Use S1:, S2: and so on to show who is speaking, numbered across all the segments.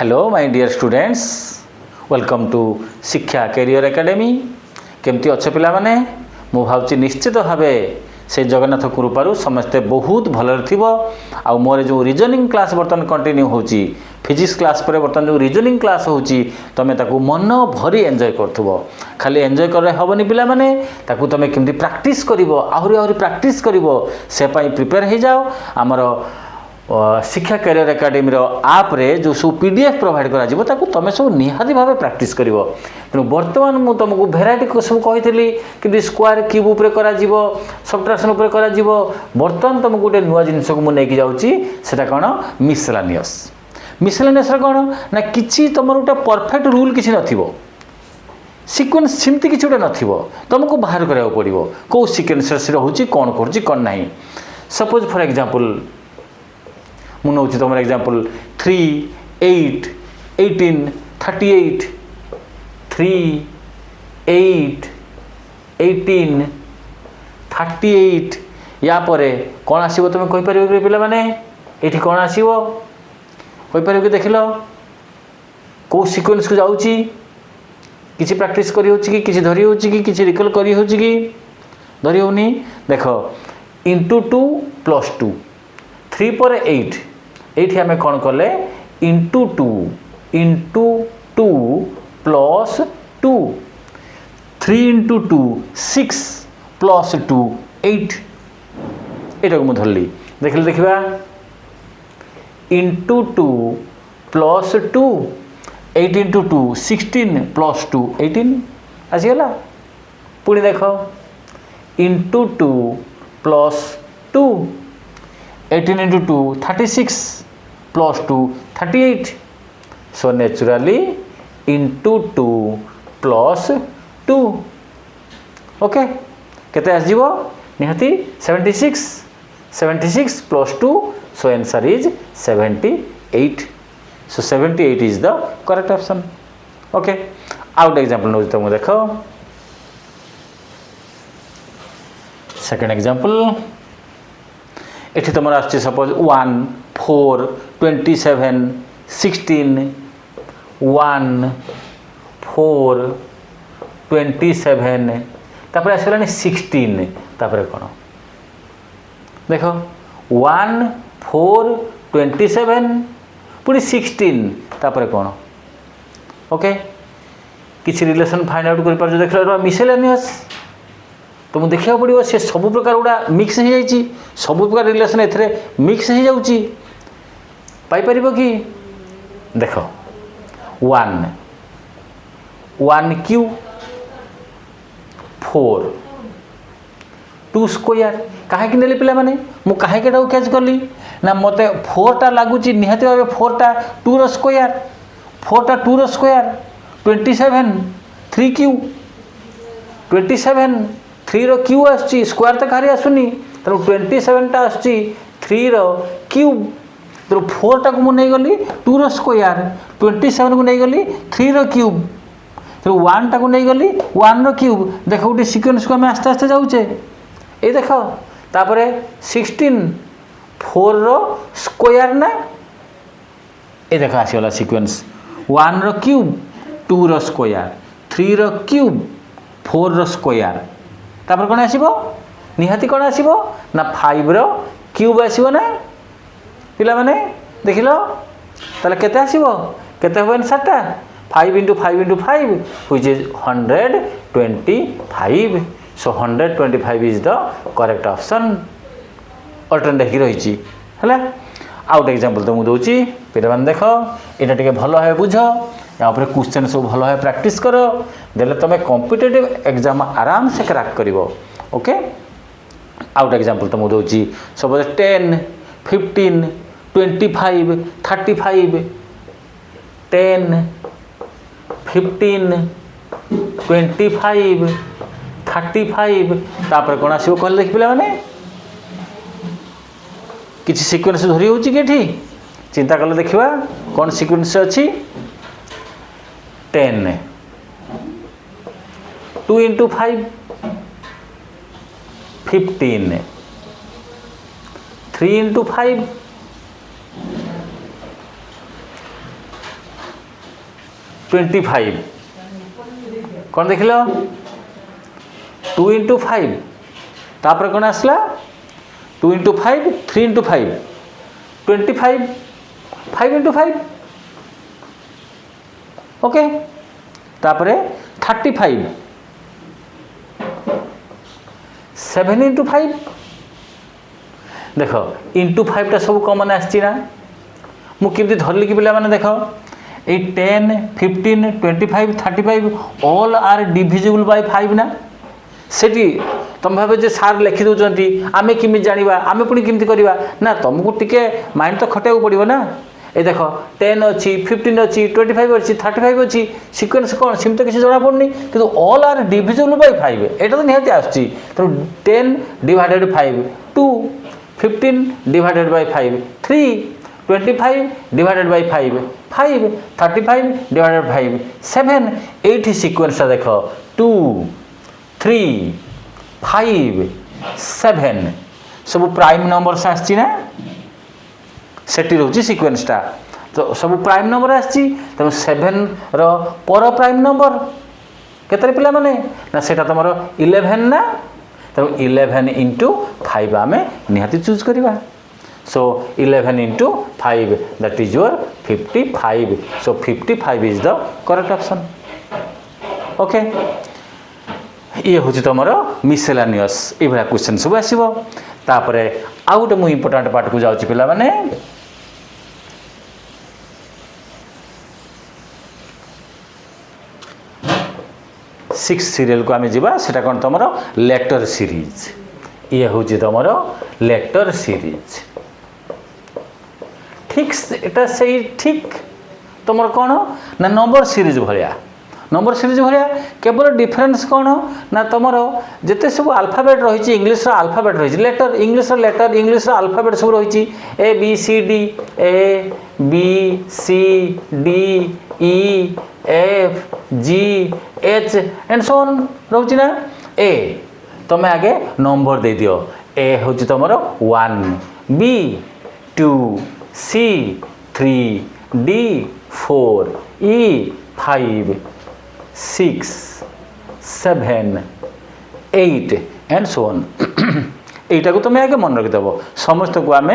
S1: Hello my dear students, welcome to Shiksha career academy. केमती अच्छे पिला माने मु भावची निश्चित भाव से जगन्नाथ कृपारू समस्ते बहुत भलरे थिबो। आ मोर जो रीजनिंग क्लास बर्तमान कंटिन्यू होची, फिजिक्स क्लास पर बर्तमान जो रीजनिंग क्लास होची तमे ताकू मन भरी एंजॉय करथुबो। खाली एंजॉय करे हबनी पिला माने ताकू तमे केमती प्रैक्टिस करिवो, आहुरी आहुरी प्रैक्टिस करिवो, से पई प्रिपेयर हे जाओ। हमर शिक्षा कैरियर एकेडमी आप रे जो सब पीडीएफ प्रोवाइड करा ताकू तमे सब निहाती भाव प्रैक्टिस करिवो। तेणु बर्तमान मु तुमको भेराइटी सब कही कि स्क्वायर क्यूब उपर करा जीवो, सब्ट्रैक्शन उपर करा जीवो। बर्तमान तुमको गोटे नुआ जिनस को मु नेकी जाउची, सेटा कोन मिसलेनियस। मिसलेनियस रे कोन ना किछि तुमर गोटे परफेक्ट रूल किछि नथिबो, सीक्वेंस सिमती किछि गोटे नथिबो, तुमको बाहर करिया पड़िबो को सीक्वेंस रे होची कोन करची कोन नाही। सपोज फॉर एग्जांपल मु नौची तुम एग्जांपल 3, 8, 18, 38, 3, 8, 18, 38 या परे कौन आसीबो तुम कहि परिबो कि पिला माने एठी कौन आसीबो कहि परिबो कि देखिलो को सीक्वेंस को जाउची, किछि प्रैक्टिस करी होची कि किछि धरी होची कि किछि रिकॉल करी होची कि धरी होनी। देखो इंटू 2 प्लस 2, 3 पर 8 एठी हमें कौन कले इंटू 2 प्लस 2, 3 इंटू 2 6 प्लस 2 8 एटा को धरली। देखिले देखिबा इंटू 2 प्लस 2 8 इंटू 2 16 प्लस 2 18 आसीगला। पुणी देख into 2 plus 2 18 into 2 36 plus 2 38। So naturally into 2 plus 2 okay केते आस जीवो निहाती 76 plus 2। So answer is 78। So 78 is the correct option. Okay आउट एग्जांपल नो तुम देखो। सेकंड एग्जांपल एठी तुम आछे सपोज 1, 4, 27, 16, 1, 4, 27 तापर आसलानी 16 तापर कोन देखो 1, 4, 27 पुरी 16 तापर कोन ओके किछि रिलेशन फाइंड आउट कर पार देखला मिसलेनियस तुम देखा पड़ो से सब प्रकार गुड़ा मिक्स हो जाइए, सब प्रकार रिलेशन एथरे मिक्स हो जाउची पाई परिबो कि देख 1 क्यू 4 2 स्क्वायर काहे नेले पिला माने मु काहे केटा कैच करली ना मते 4 टा लागुची निहाती भाबे 4 टा 2 रो स्क्वायर 4 टा 2 रो स्क्वायर 27 3 क्यू 27 3 रो क्यू आसची स्क्वायर तो खारी आसुनी तर 27 टा आसची 3 रो क्यूब तर 4 टा को मु नै गली 2 रो स्क्वायर 27 को नै गली 3 रो क्यूब तर 1 टा को नै गली 1 रो क्यूब। देखो उठी सीक्वेंस को हम आस्ते आस्ते जाउचे ए देखो तापरे 16 4 रो स्क्वायर ना ए देखो आसीगला सीक्वेंस 1 रो क्यूब 2 रो स्क्वायर 3 रो क्यूब 4 रो स्क्वायर तापर कौन आसीबो निहाती कौन आसीबो ना 5 रो क्यूब आसीबो ना पिला माने देखिलो ताले केते आसीबो केते होबे आंसर टा 5 into 5 into 5 which is 125। so 125 is the correct option alternate ही रही है। आउट एग्जांपल तो मु दोची पिला माने देखो एटा टिके भलो है बुझो यहाँ पर क्वेश्चन सब भलो है प्रैक्टिस करो देले तमे कॉम्पिटिटिव एग्जाम आराम से क्रैक करिवो। ओके आउट एग्जांपल तो मु दोची सपोज 10, 15, 25, 35 10, 15, 25, 35 तापर कोन आसीबो कहले देख पिला माने किछि सीक्वेंस धरि होची केठी चिंता कले देखिबा कोन सीक्वेंस अछि 10 2 into 5 15 3 into 5 25 कौन देख लो 2 into 5 तापर कौन आसला 2 into 5 3 into 5 25 5 into 5 ओके तापर 35 7 into 5 देख इंटू 5 टा सब कमन आसना मुझे धरली कि पे देख ये 10 15 25 35 ऑल आर डिविजिबल बाय 5 ना सेठी तुम भाव जे सार लिखि दौरान आम केमी जाना आम पुणी केमी करवा ना तुमको टिके माइंड तो खटिया पड़ो ना ये देख 10 अच्छी 15 अच्छी 25 अच्छी 35 अच्छी सिक्वेन्स कौन सेम तो किसी जना पड़नी कि ऑल आर डिविजिबल बाय 5 एटा तो निहाती आसुची तो 10 divided 5 2 15 divided by 5 3 25 divided by 5 5 35 divided by 5 7 8 sequence देख 2 3 5 7 सब प्राइम नंबर्स आसची ना सेटी रोची सिक्वेन्सटा तो सब प्राइम नंबर आसची तो 7 रो पर प्राइम नंबर केतरे पिला माने ना सेटा तुमर 11 ना तो 11 into 5 आम निहाती चूज करवा सो 11 into 5 that is your 55 so 55 is the correct option okay ये हूँ तुम मिसेलानियस ये क्वेश्चन सब आसो तापर आउ गोटे मुझे इम्पोर्टाट पार्ट को जाऊँगी पिला माने 6 सीरियल को आम जा सेटा कौन तुम लेटर सीरीज ये हूँ तुम लेटर सीरीज ठीक एटा से ठीक तुम कौन ना नंबर सीरीज भाया नंबर सीरीज भाया केवल डिफरेन्स कौन ना तुम जिते सब आल्फाबेट रही इंग्लीश आल्फाबेट रही लेटर इंग्लीश आल्फाबेट सब रही A B C D A B C D E F G H and so on रोची ना ए तुम आगे नंबर दे दियो ए हूँ तुम 1 B 2 C 3 D 4 E 5 6 7 8 and so on यटा को तुम आगे मन रखिदेव समस्त को आम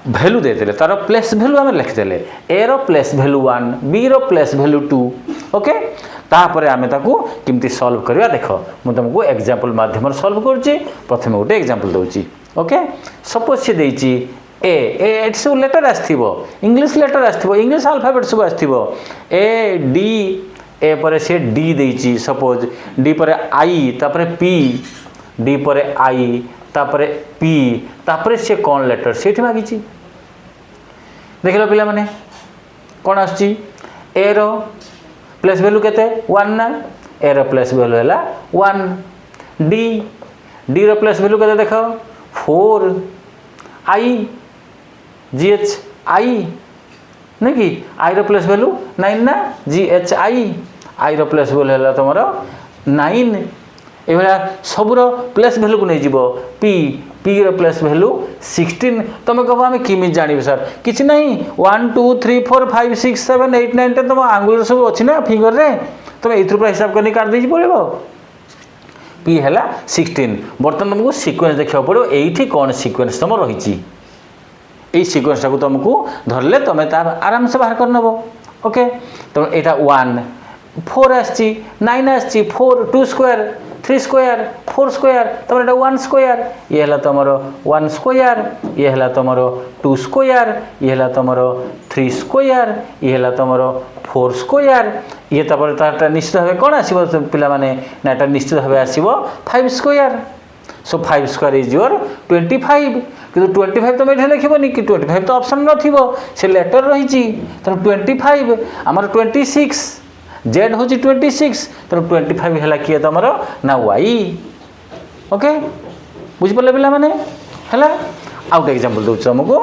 S1: भैल्यू देते तार प्लेस भैल्यू आम लिखिदेले ए रो प्लेस भैल्यू 1 बी रो प्लेस भैल्यू 2 ओके तापर आम केमती सॉल्व करवा देख मुझे तुमको एग्जांपल माध्यम सॉल्व करुच्ची प्रथम गोटे एग्जांपल दूची ओके सपोज सी देती ए सब लेटर आसो इंग्लीश लेटर आसो इंग्लीश आल्फाबेट सब आसो ए डी ए पर से डी देती सपोज डी पर आई तापर पी डी पर आई तापर पी तापर से कौन लेटर से मागिची देख लो पिला माने कौन आसची ए रो प्लेस भैल्यू केते 1 ना ए रो प्लेस भैल्यू है 1 डी डी रो प्लेस भैल्यू केते देख 4 आई जी एच आई नहीं कि आई रो प्लेस भैल्यू 9 ना जी एच आई रो प्लेस भैल्यू है तुम 9 ये सबूर प्लेस भैल्यू को नहीं जीव पी पी रो प्लेस भैल्यू 16 तुम कह आम किमी जानी सर किसी ना 1 2 3 4 5 6 7 8 9 10 तुम आंगुल सब अच्छी ना फिंगर रे तुम ये हिसाब करनी काट दे पड़ो पी है 16 बर्तमान तुमको सिक्वेन्स देखा पड़ो ये कौन सिक्वेन्स तुम रही यही सिक्वेन्स टाक तुमको धरले तुम आराम से बाहर कर नब ओके तुम यहाँ 1 4 आसी 9 आसी 4 2 स्क्वायर 3 स्क्वायर 4 स्क्वायर तुम यहाँ 1 स्क्वायर ये है तुम 1 स्क्वायर ये है तुम 2 स्क्वायर ये है तुम 3 स्क्वायर ये है तुम 4 स्क्वायर ये तापर निश्चित भाव कौन आसो पिला माने ना एटा निश्चित भाव आसो 5 square so 5 square is your 25 कि 25 तुम ये लिखनी कि 25 तो ऑप्शन न से लेटर रही तो 25 आमर 26 जेड हूँ 26 तो 25 है किए तुम ना वाई ओके बुझिपारे पिला माने है आउट एग्जांपल दूँ तुमको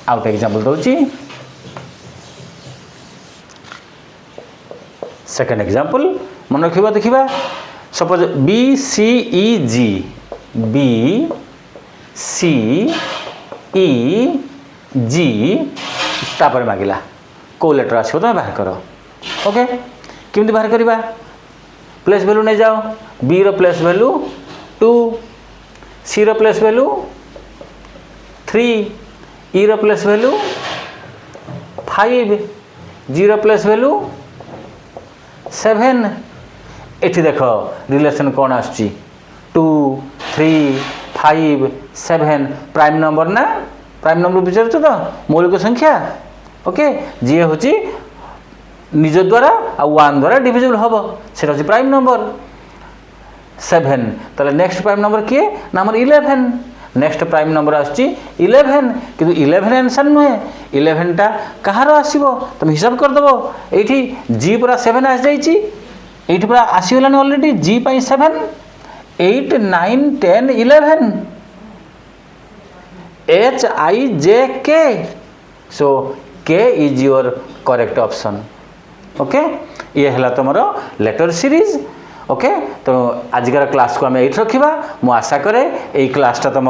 S1: आउट एग्जांपल दूची सेकेंड एग्जांपल मन रखा देखा सपोज बी सी ई जी बी सी ई जी तापर मागिला को लेटर आसो तुम बाहर कर। ओके केमती बाहर करवा प्लेस वैल्यू नहीं जाओ बी रो प्लेस वैल्यू 2 सी रो प्लेस वैल्यू 3 ई रो प्लेस वैल्यू 5 जी रो प्लेस वैल्यू 7 एठी देख रिलेशन कौन आसुची 2 3 5 7 प्राइम नंबर ना प्राइम नंबर विचार तो मौलिक संख्या। ओके जी हूँ निज द्वारा आ 1 द्वारा डिविजिबल हम से प्राइम नंबर 7 ताले नेक्स्ट प्राइम नंबर किए ना आम 11 नेक्स्ट प्राइम नंबर आसुची 11 किंतु 11 आंसर नुहे 11 टा कहार आसीबो तुम हिसाब करदेव ये जी पूरा 7 आस जाइए ये पूरा आसीगलानी already ji pi 7 8 9 10 11 H I जे के सो के is your correct option. Okay ये है तुम लेटर सीरीज। ओके तो आजिकार क्लास को आम ये रखा मु आशा करे ये क्लासटा तुम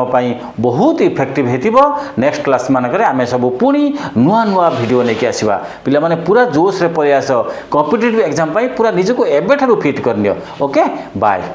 S1: बहुत इफेक्टिव हो। नेक्स्ट क्लास मानक आम सब पुणी नुआ नुआ वीडियो नहीं आसवा पिला माने पूरा जोश रे पलि आस कॉम्पिटिटिव एग्जाम पूरा निजको एबेठारु फिट करनियो। Okay bye.